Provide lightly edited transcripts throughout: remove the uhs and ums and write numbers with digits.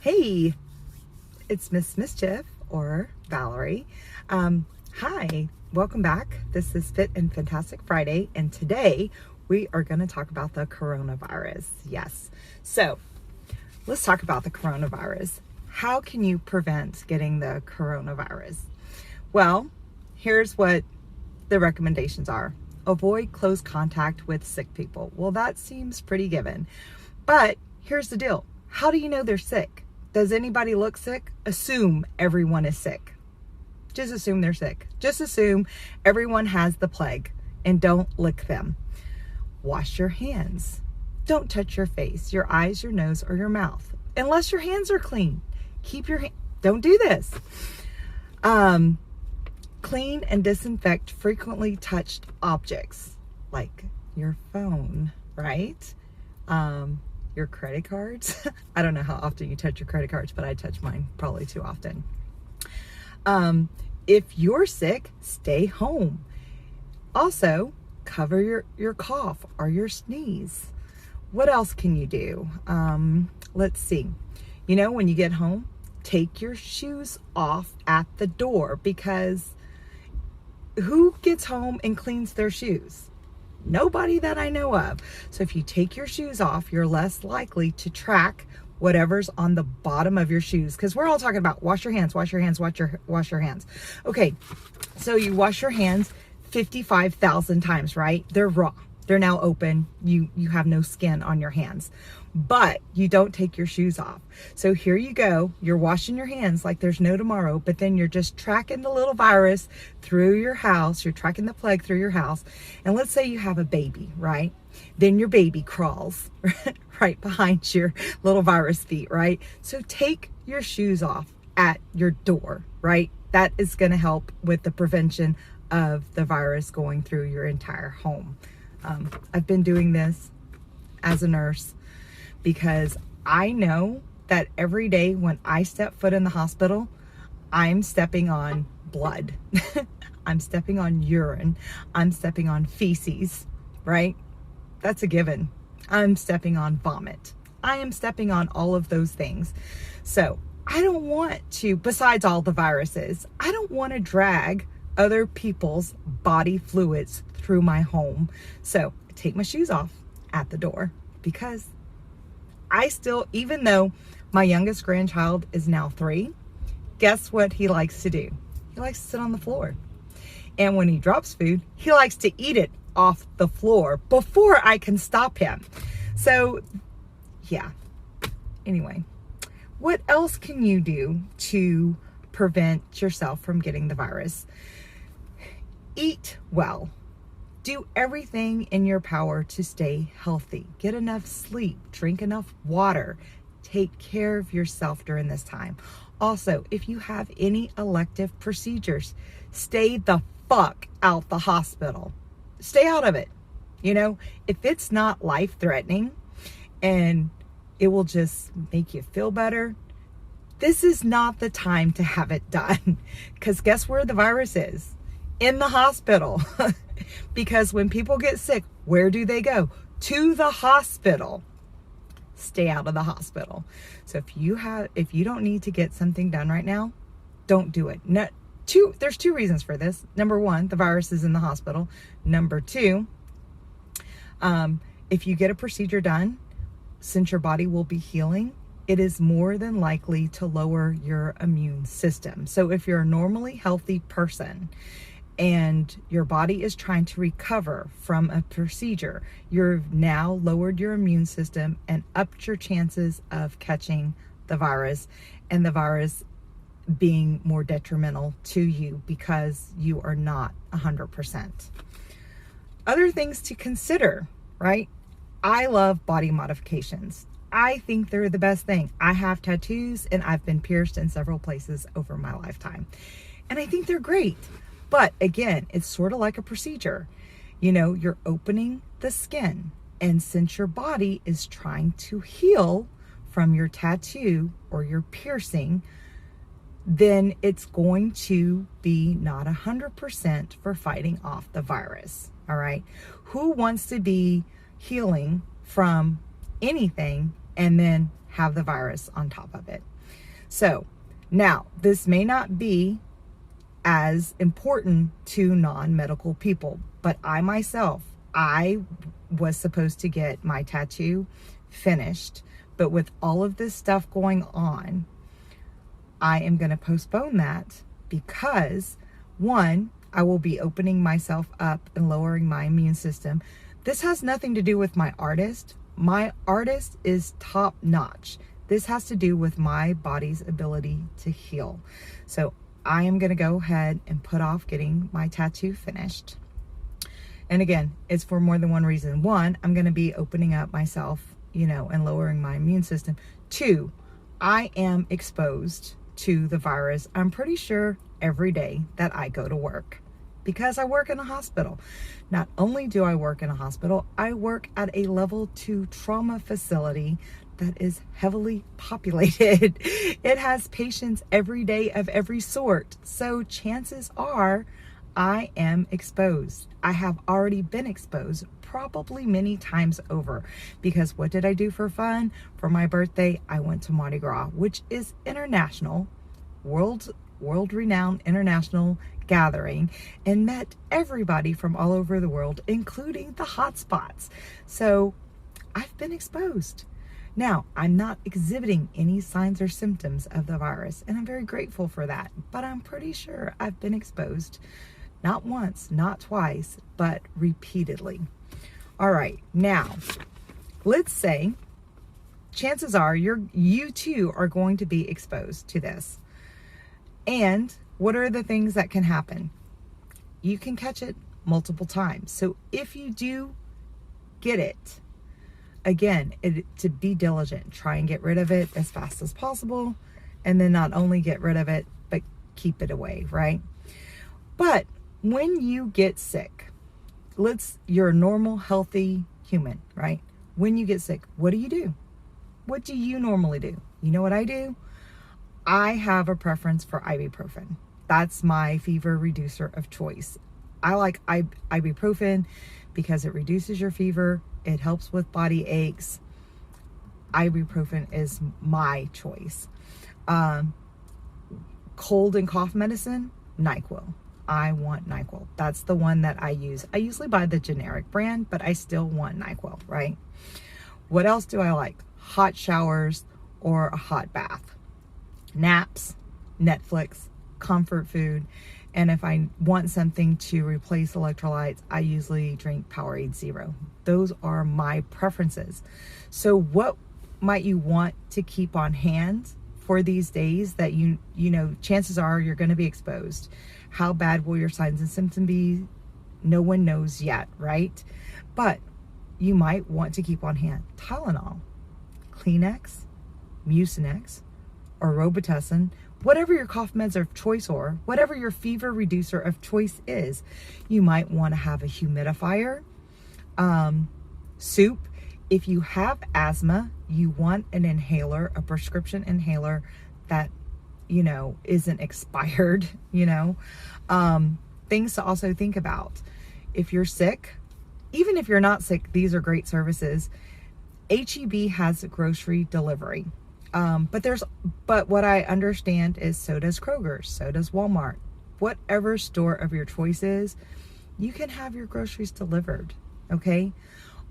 Hey, it's Miss Mischief or Valerie. Hi, welcome back. This is Fit and Fantastic Friday, and today we are going to talk about the coronavirus. Yes, so let's talk about the coronavirus. How can you prevent getting the coronavirus? Well, here's what the recommendations are. Avoid close contact with sick people. Well, that seems pretty given, but here's the deal. How do you know they're sick? Does anybody look sick? Assume everyone is sick. Just assume they're sick. Just assume everyone has the plague and don't lick them. Wash your hands. Don't touch your face, your eyes, your nose, or your mouth. Unless your hands are clean. Keep your don't do this. Clean and disinfect frequently touched objects like your phone, right? Your credit cards. I don't know how often you touch your credit cards, but I touch mine probably too often. If you're sick, stay home. Also, cover your cough or your sneeze. What else can you do? Let's see. When you get home, take your shoes off at the door, because who gets home and cleans their shoes? Nobody that I know of. So if you take your shoes off, you're less likely to track whatever's on the bottom of your shoes, because we're all talking about wash your hands, wash your hands, wash your hands. Okay, so you wash your hands 55,000 times, right? They're raw. They're now open. You have no skin on your hands, but you don't take your shoes off. So here you go. You're washing your hands like there's no tomorrow, but then you're just tracking the little virus through your house. You're tracking the plague through your house. And let's say you have a baby, right? Then your baby crawls right behind your little virus feet, right? So take your shoes off at your door, right? That is going to help with the prevention of the virus going through your entire home. I've been doing this as a nurse because I know that every day when I step foot in the hospital, I'm stepping on blood. I'm stepping on urine. I'm stepping on feces, right? That's a given. I'm stepping on vomit. I am stepping on all of those things. So I don't want to, besides all the viruses, I don't want to drag other people's body fluids through my home. So I take my shoes off at the door, because I still, even though my youngest grandchild is now 3, guess what he likes to do? He likes to sit on the floor. And when he drops food, he likes to eat it off the floor before I can stop him. So yeah, anyway, what else can you do to prevent yourself from getting the virus? Eat well. Do everything in your power to stay healthy. Get enough sleep. Drink enough water. Take care of yourself during this time. Also, if you have any elective procedures, stay the fuck out the hospital. Stay out of it. If it's not life-threatening and it will just make you feel better, this is not the time to have it done. Because guess where the virus is? In the hospital. Because when people get sick, where do they go? To the hospital. Stay out of the hospital. So if you don't need to get something done right now, don't do it. There's 2 reasons for this. Number 1, the virus is in the hospital. Number 2, if you get a procedure done, since your body will be healing, it is more than likely to lower your immune system. So if you're a normally healthy person and your body is trying to recover from a procedure, you've now lowered your immune system and upped your chances of catching the virus, and the virus being more detrimental to you because you are not 100%. Other things to consider, right? I love body modifications. I think they're the best thing. I have tattoos and I've been pierced in several places over my lifetime, and I think they're great. But again, it's sort of like a procedure. You're opening the skin, and since your body is trying to heal from your tattoo or your piercing, then it's going to be not 100% for fighting off the virus. All right. Who wants to be healing from anything and then have the virus on top of it. So now, this may not be as important to non-medical people, but I myself, I was supposed to get my tattoo finished, but with all of this stuff going on, I am going to postpone that because, one, I will be opening myself up and lowering my immune system. This has nothing to do with my artist. My artist is top notch. This has to do with my body's ability to heal. So I am going to go ahead and put off getting my tattoo finished. And again, it's for more than one reason. One, I'm going to be opening up myself, and lowering my immune system. Two, I am exposed to the virus, I'm pretty sure, every day that I go to work, because I work in a hospital. Not only do I work in a hospital, I work at a level 2 trauma facility that is heavily populated. It has patients every day of every sort. So chances are I am exposed. I have already been exposed, probably many times over, because what did I do for fun? For my birthday, I went to Mardi Gras, which is international, world-renowned international gathering, and met everybody from all over the world, including the hotspots. So I've been exposed. Now, I'm not exhibiting any signs or symptoms of the virus, and I'm very grateful for that, but I'm pretty sure I've been exposed, not once, not twice, but repeatedly. All right, now, let's say chances are you too are going to be exposed to this. And what are the things that can happen? You can catch it multiple times. So if you do get it, again, to be diligent, try and get rid of it as fast as possible. And then not only get rid of it, but keep it away, right? But when you get sick, you're a normal, healthy human, right? When you get sick, what do? What do you normally do? You know what I do? I have a preference for ibuprofen. That's my fever reducer of choice. I like ibuprofen because it reduces your fever. It helps with body aches. Ibuprofen is my choice. Cold and cough medicine, NyQuil. I want NyQuil. That's the one that I use. I usually buy the generic brand, but I still want NyQuil, right? What else do I like? Hot showers or a hot bath. Naps, Netflix, comfort food. And if I want something to replace electrolytes, I usually drink Powerade Zero. Those are my preferences. So what might you want to keep on hand for these days that you know, chances are you're going to be exposed? How bad will your signs and symptoms be? No one knows yet, right? But you might want to keep on hand Tylenol, Kleenex, Mucinex, or Robitussin, whatever your cough meds of choice or whatever your fever reducer of choice is. You might want to have a humidifier, soup. If you have asthma, you want an inhaler, a prescription inhaler that, isn't expired, things to also think about. If you're sick, even if you're not sick, these are great services. H-E-B has grocery delivery. But what I understand is so does Kroger, so does Walmart. Whatever store of your choice is, you can have your groceries delivered, okay?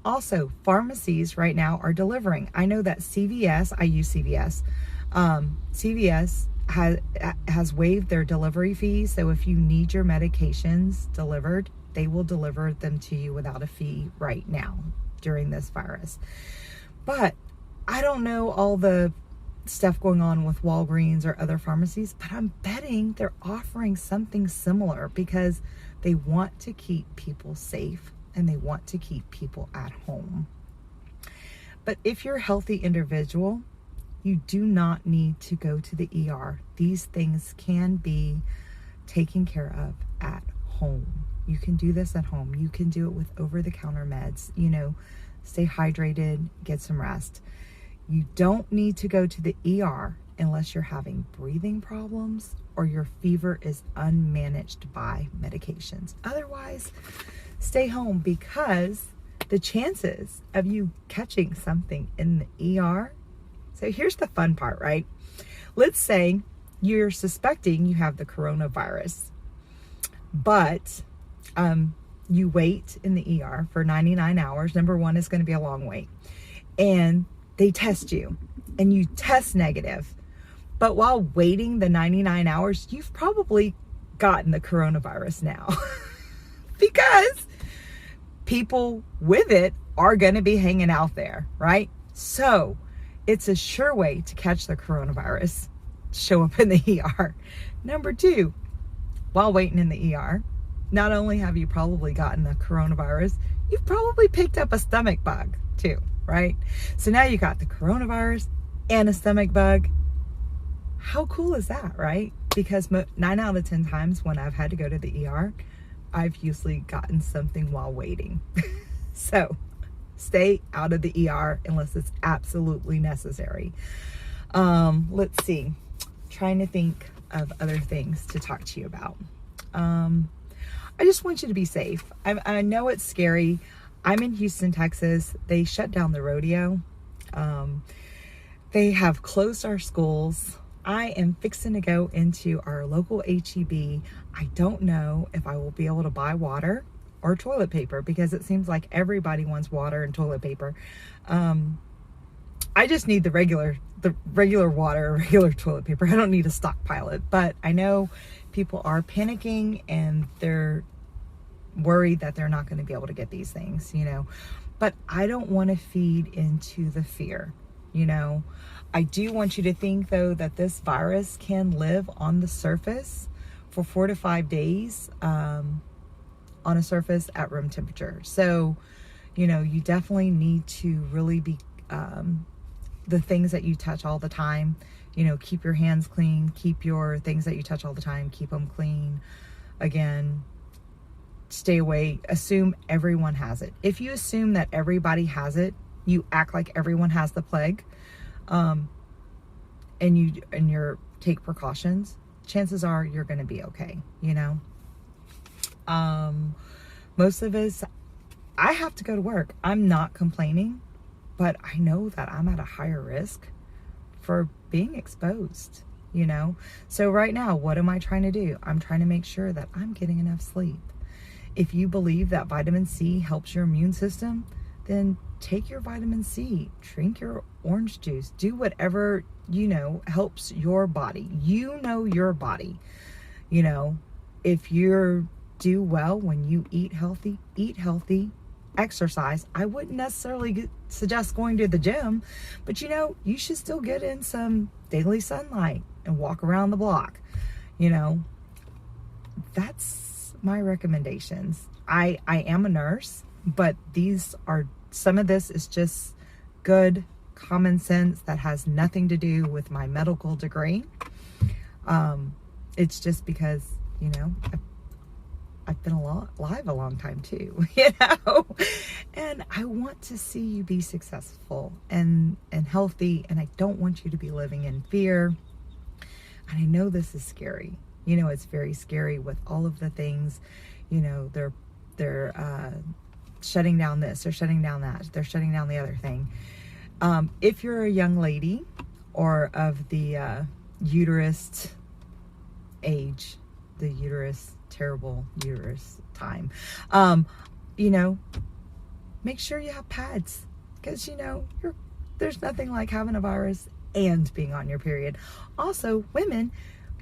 Also, pharmacies right now are delivering. I know that CVS, I use CVS, CVS has waived their delivery fees. So if you need your medications delivered, they will deliver them to you without a fee right now during this virus. But I don't know all the stuff going on with Walgreens or other pharmacies, but I'm betting they're offering something similar because they want to keep people safe and they want to keep people at home. But if you're a healthy individual, you do not need to go to the ER. These things can be taken care of at home. You can do this at home. You can do it with over-the-counter meds. Stay hydrated, get some rest. You don't need to go to the ER unless you're having breathing problems or your fever is unmanaged by medications. Otherwise, stay home, because the chances of you catching something in the ER So here's the fun part, right? Let's say you're suspecting you have the coronavirus, but you wait in the ER for 99 hours. Number one is going to be a long wait. And they test you and you test negative. But while waiting the 99 hours, you've probably gotten the coronavirus now because people with it are going to be hanging out there, right? So it's a sure way to catch the coronavirus, show up in the ER. Number two, while waiting in the ER, not only have you probably gotten the coronavirus, you've probably picked up a stomach bug too, right? So now you got the coronavirus and a stomach bug. How cool is that, right? Because 9 out of 10 times when I've had to go to the ER, I've usually gotten something while waiting. So stay out of the ER unless it's absolutely necessary. Let's see. Trying to think of other things to talk to you about. I just want you to be safe. I know it's scary. I'm in Houston, Texas. They shut down the rodeo. They have closed our schools. I am fixing to go into our local HEB. I don't know if I will be able to buy water or toilet paper because it seems like everybody wants water and toilet paper. I just need the regular water or regular toilet paper. I don't need to stockpile it, but I know people are panicking and they're worried that they're not going to be able to get these things, you know, but I don't want to feed into the fear, you know. I do want you to think though that this virus can live on the surface for 4 to 5 days, on a surface at room temperature. So, you know, you definitely need to really be, the things that you touch all the time, you know, keep your hands clean, keep your things that you touch all the time, keep them clean. Again, stay away, assume everyone has it. If you assume that everybody has it, you act like everyone has the plague, and you're take precautions, chances are you're going to be okay, you know. Most of us, I have to go to work. I'm not complaining, but I know that I'm at a higher risk for being exposed, you know. So right now, what am I trying to do? I'm trying to make sure that I'm getting enough sleep. If you believe that vitamin C helps your immune system, then take your vitamin C, drink your orange juice, do whatever, you know, helps your body. You know your body. You know, if you do well when you eat healthy, exercise. I wouldn't necessarily suggest going to the gym, but you know, you should still get in some daily sunlight and walk around the block. You know, that's my recommendations. I am a nurse, but some of this is just good common sense that has nothing to do with my medical degree. It's just because, you know, I've been alive a long time too, you know, and I want to see you be successful and healthy, and I don't want you to be living in fear. And I know this is scary. You know, it's very scary with all of the things, you know, they're shutting down this, they're shutting down that, they're shutting down the other thing. If you're a young lady or of the uterus age, terrible uterus time, you know, make sure you have pads, because you know, there's nothing like having a virus and being on your period. Also, women,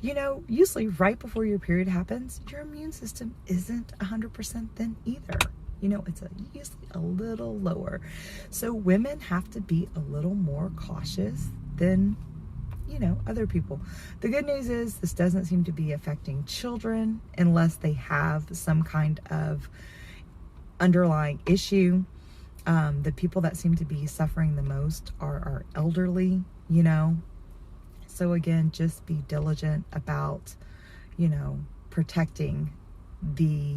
you know, usually right before your period happens, your immune system isn't 100% then either. You know, it's usually a little lower. So women have to be a little more cautious than, you know, other people. The good news is this doesn't seem to be affecting children unless they have some kind of underlying issue. The people that seem to be suffering the most are our elderly, you know. So again, just be diligent about, you know, protecting the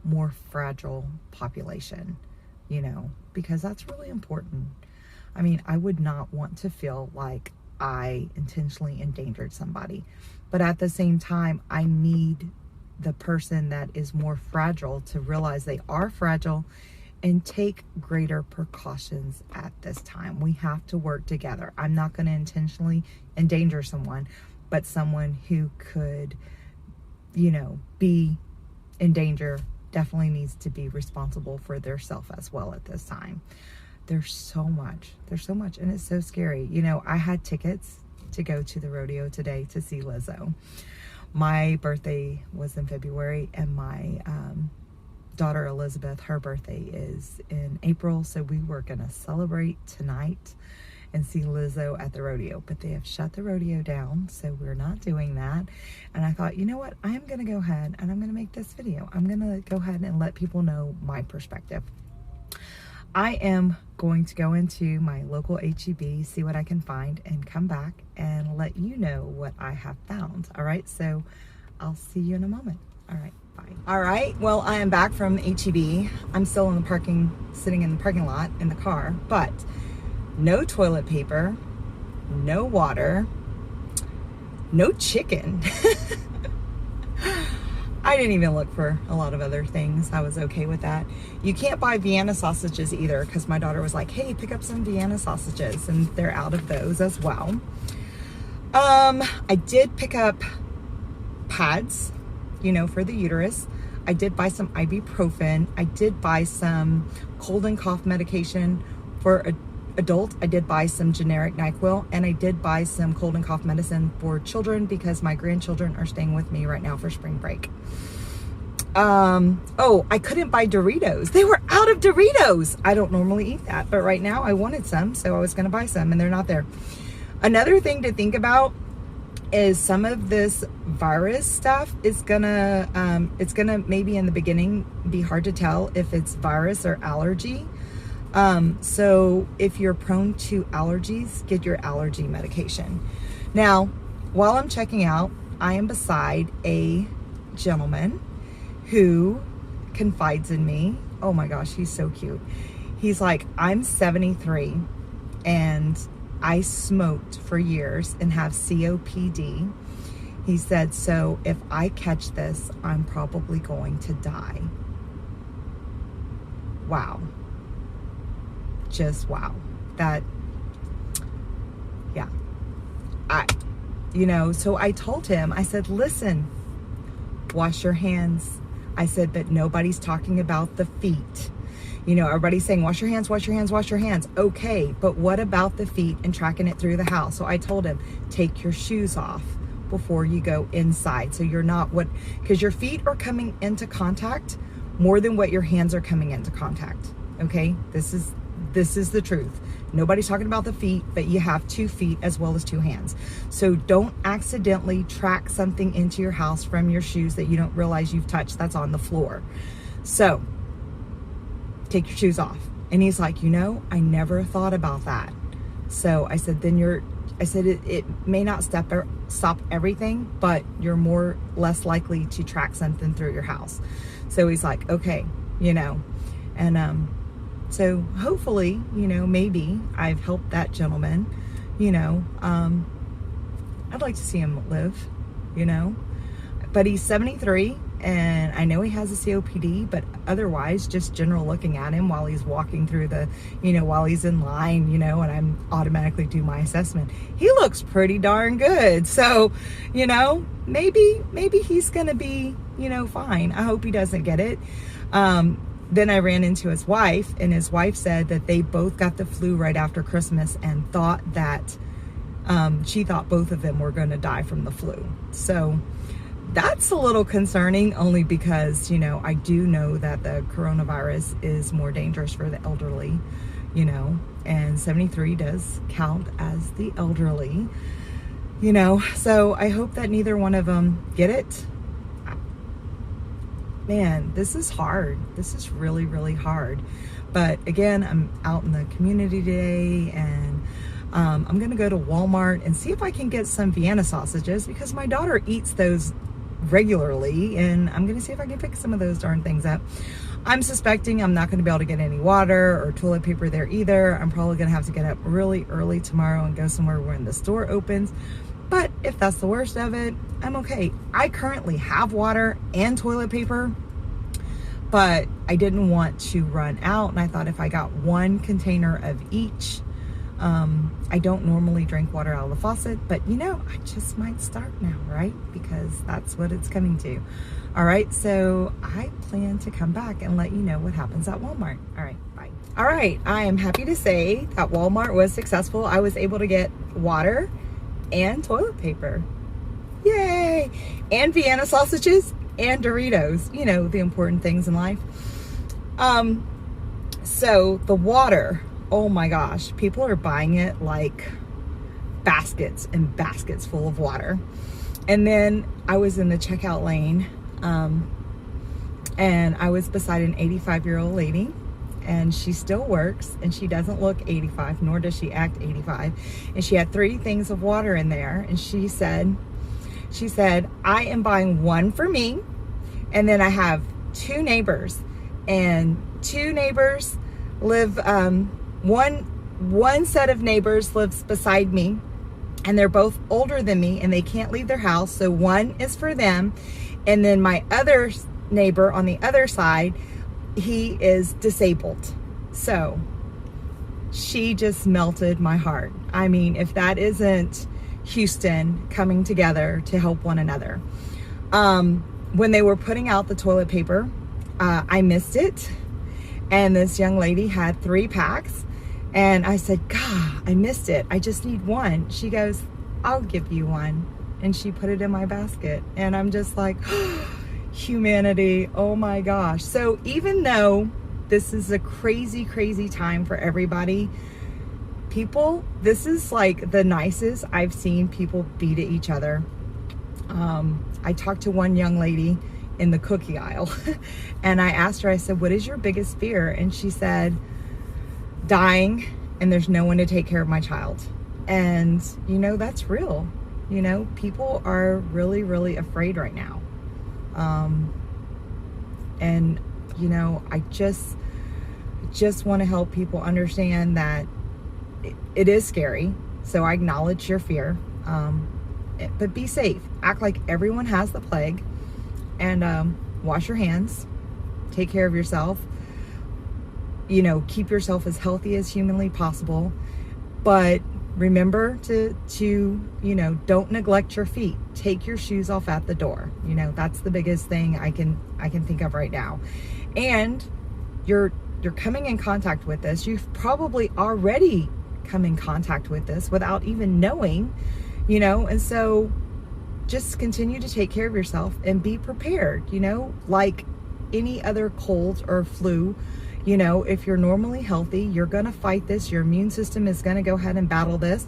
more fragile population, you know, because that's really important. I mean, I would not want to feel like I intentionally endangered somebody, but at the same time, I need the person that is more fragile to realize they are fragile and take greater precautions at this time. We have to work together. I'm not going to intentionally endanger someone, but someone who could, you know, be in danger definitely needs to be responsible for their self as well at this time. There's so much, and it's so scary. You know, I had tickets to go to the rodeo today to see Lizzo. My birthday was in February, and my daughter Elizabeth, her birthday is in April, so we were gonna celebrate tonight and see Lizzo at the rodeo, but they have shut the rodeo down, so we're not doing that. And I thought, you know what, I am gonna go ahead and I'm gonna make this video. I'm gonna go ahead and let people know my perspective. I am going to go into my local HEB, see what I can find, and come back and let you know what I have found. All right, so I'll see you in a moment. All right, bye. All right, well, I am back from HEB. I'm still in the sitting in the parking lot in the car, but no toilet paper, no water, no chicken. I didn't even look for a lot of other things. I was okay with that. You can't buy Vienna sausages either, because my daughter was like, hey, pick up some Vienna sausages, and they're out of those as well. I did pick up pads, you know, for the uterus. I did buy some ibuprofen. I did buy some cold and cough medication for adult. I did buy some generic NyQuil, and I did buy some cold and cough medicine for children because my grandchildren are staying with me right now for spring break. Oh, I couldn't buy Doritos. They were out of Doritos. I don't normally eat that, but right now I wanted some, so I was going to buy some, and they're not there. Another thing to think about is some of this virus stuff is gonna, it's gonna maybe in the beginning be hard to tell if it's virus or allergy. So if you're prone to allergies, get your allergy medication. Now, while I'm checking out, I am beside a gentleman who confides in me. Oh my gosh, he's so cute. He's like, I'm 73 and I smoked for years and have COPD. He said, so if I catch this, I'm probably going to die. Wow. Just wow. That, yeah. You know, so I told him, I said, listen, wash your hands. I said, but nobody's talking about the feet. You know, everybody's saying, wash your hands, wash your hands, wash your hands. Okay, but what about the feet and tracking it through the house? So I told him, take your shoes off before you go inside. So you're not because your feet are coming into contact more than what your hands are coming into contact. Okay, this is the truth. Nobody's talking about the feet, but you have 2 feet as well as 2 hands. So don't accidentally track something into your house from your shoes that you don't realize you've touched that's on the floor. So take your shoes off. And he's like, you know, I never thought about that. So I said, it may not stop everything, but you're less likely to track something through your house. So he's like, okay, you know, and so hopefully, you know, maybe I've helped that gentleman, you know. I'd like to see him live, you know, but he's 73 and I know he has a COPD, but otherwise just general looking at him while he's walking through the, you know, while he's in line, you know, and I'm automatically do my assessment. He looks pretty darn good. So, you know, maybe he's going to be, you know, fine. I hope he doesn't get it. Then I ran into his wife, and his wife said that they both got the flu right after Christmas and thought that she thought both of them were going to die from the flu. So that's a little concerning, only because, you know, I do know that the coronavirus is more dangerous for the elderly, you know, and 73 does count as the elderly, you know. So I hope that neither one of them get it. Man, this is hard. This is really, really hard. But again, I'm out in the community today, and I'm gonna go to Walmart and see if I can get some Vienna sausages, because my daughter eats those regularly, and I'm gonna see if I can pick some of those darn things up. I'm suspecting I'm not gonna be able to get any water or toilet paper there either. I'm probably gonna have to get up really early tomorrow and go somewhere when the store opens. But if that's the worst of it, I'm okay. I currently have water and toilet paper, but I didn't want to run out, and I thought if I got 1 container of each, I don't normally drink water out of the faucet, but you know, I just might start now, right? Because that's what it's coming to. All right, so I plan to come back and let you know what happens at Walmart. All right, bye. All right, I am happy to say that Walmart was successful. I was able to get water and toilet paper. Yay! And Vienna sausages and Doritos. You know, the important things in life. So the water, oh my gosh, people are buying it like baskets and baskets full of water. And then I was in the checkout lane, and I was beside an 85-year-old lady, and she still works, and she doesn't look 85, nor does she act 85. And she had 3 things of water in there, and she said, I am buying 1 for me, and then I have 2 neighbors, and 2 neighbors live, one set of neighbors lives beside me, and they're both older than me, and they can't leave their house, so 1 is for them. And then my other neighbor on the other side, he is disabled. So she just melted my heart. I mean, if that isn't Houston coming together to help one another. When they were putting out the toilet paper, I missed it, and this young lady had 3 packs, and I said, God, I missed it, I just need 1. She goes, I'll give you 1, and she put it in my basket, and I'm just like, humanity, oh my gosh. So even though this is a crazy, crazy time for everybody, people, this is like the nicest I've seen people be to each other. I talked to one young lady in the cookie aisle, and I asked her, I said, what is your biggest fear? And she said, dying, and there's no one to take care of my child. And you know, that's real. You know, people are really, really afraid right now. And you know, I just want to help people understand that it is scary. So I acknowledge your fear, but be safe. Act like everyone has the plague, and wash your hands, take care of yourself, you know, keep yourself as healthy as humanly possible, but remember to you know, don't neglect your feet. Take your shoes off at the door. You know, that's the biggest thing I can think of right now. And you're coming in contact with this. You've probably already come in contact with this without even knowing, you know, and so just continue to take care of yourself and be prepared, you know, like any other cold or flu. You know, if you're normally healthy, you're going to fight this. Your immune system is going to go ahead and battle this,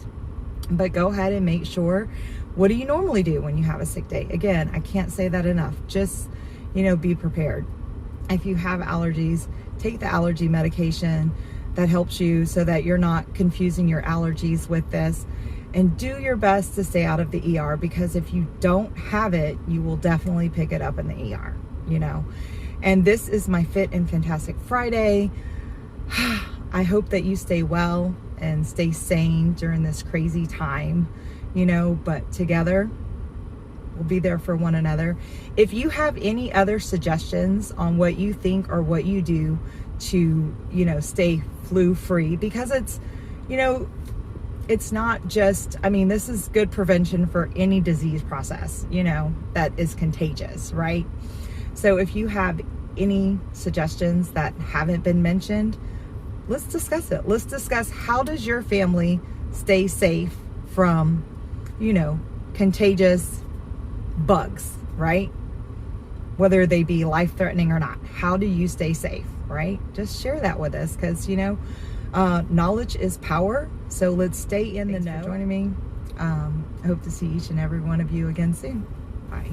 but go ahead and make sure, what do you normally do when you have a sick day? Again, I can't say that enough. Just, you know, be prepared. If you have allergies, take the allergy medication that helps you so that you're not confusing your allergies with this. And do your best to stay out of the ER, because if you don't have it, you will definitely pick it up in the ER, you know. And this is my Fit and Fantastic Friday. I hope that you stay well and stay sane during this crazy time, you know, but together we'll be there for one another. If you have any other suggestions on what you think or what you do to, you know, stay flu free, because it's, you know, it's not just, I mean, this is good prevention for any disease process, you know, that is contagious, right? So if you have any suggestions that haven't been mentioned, let's discuss it. Let's discuss, how does your family stay safe from, you know, contagious bugs, right? Whether they be life-threatening or not. How do you stay safe, right? Just share that with us, because, you know, knowledge is power. So let's stay in the know. Thanks for joining me. I hope to see each and every one of you again soon. Bye.